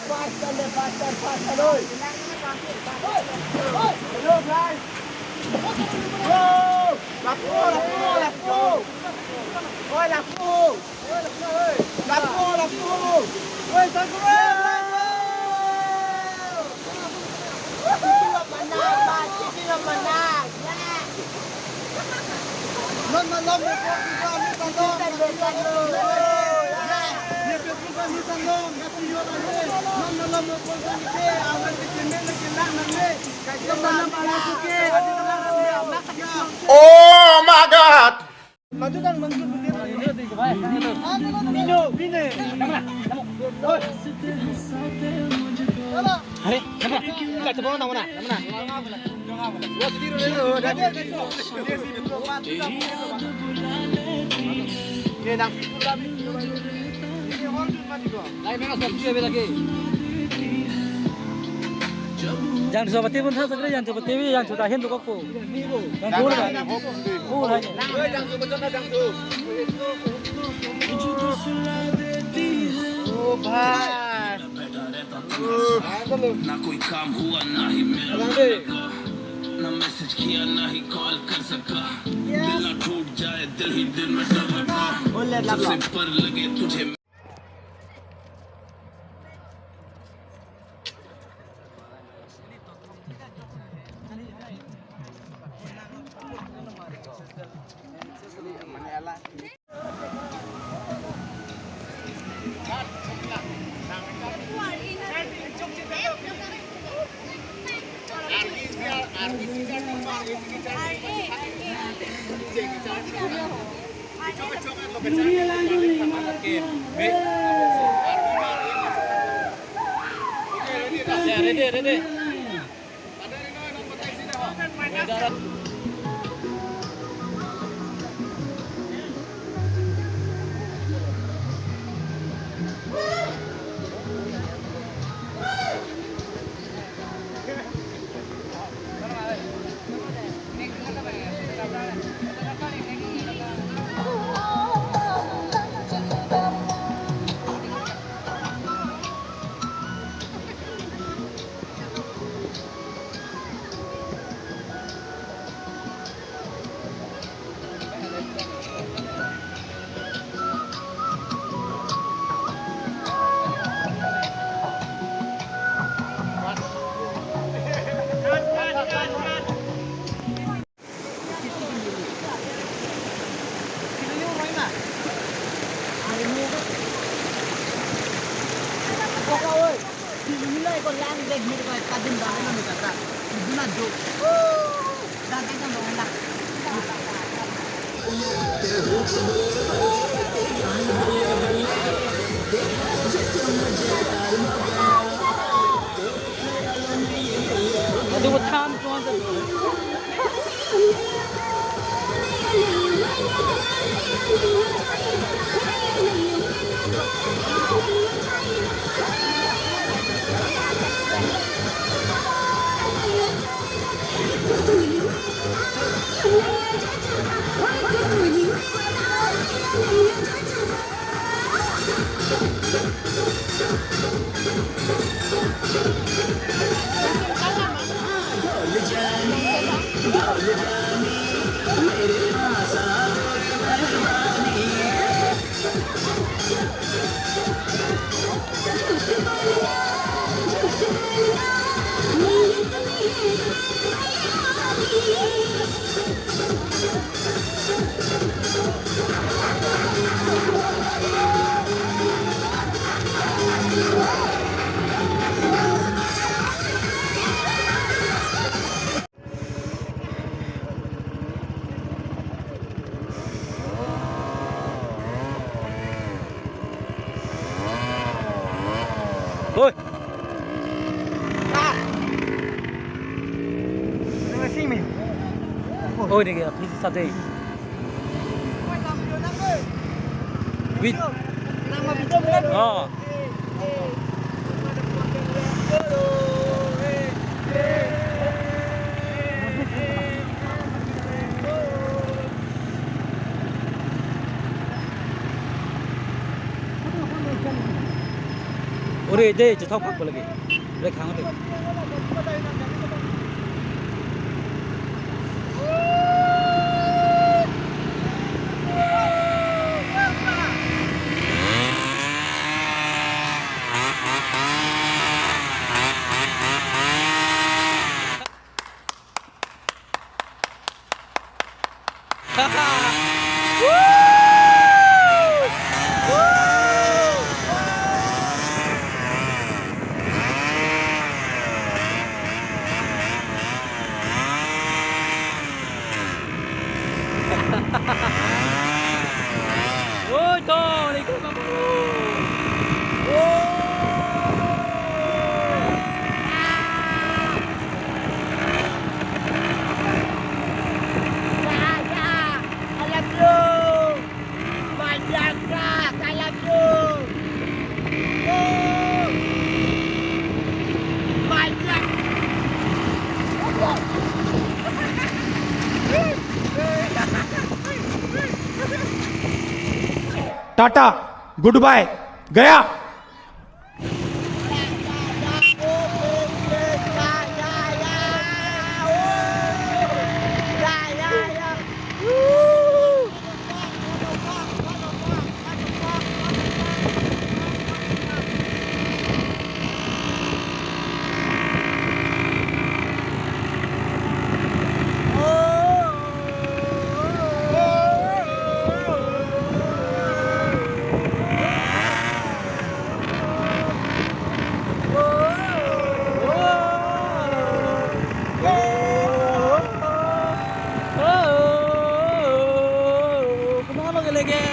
faster, oi. Hello, guys. Oh, Lapu. Oi, Lapu. Lapu. Oi, Tangguh. Sila menang. Non malam ni pun ni tandong. Ni pun ni tandong. Kasi yo lagi. Non malam ni pun ni awan kitne ni kilang ni. Kaji malam pala suke. Oh my God! Maju kan maju Bino. Hari, enggak coba mana? Yang coba TV pun tak segera, yang coba TV, yang coba Hindu kok. Yang coba kan? Yang coba jangan tu. Oh भाई ना कोई काम हुआ ना ही मिला ना message किया ना ही कॉल कर सका दिल ना टूट जाए दिल ही दिल में डर लगा सबसे पर लगे तुझे ready. Con lang deg ni ko kadin ba na mo kata. Duna do. Dagay na mo na. Ada buat tham tuan tu. Oi. Oh, ini dia, please sate. Win. Oh. Ore deh cetok pak lagi. Lek hang deh. Ôi to này các bạn. Tata good bye गया Come on, look at it again.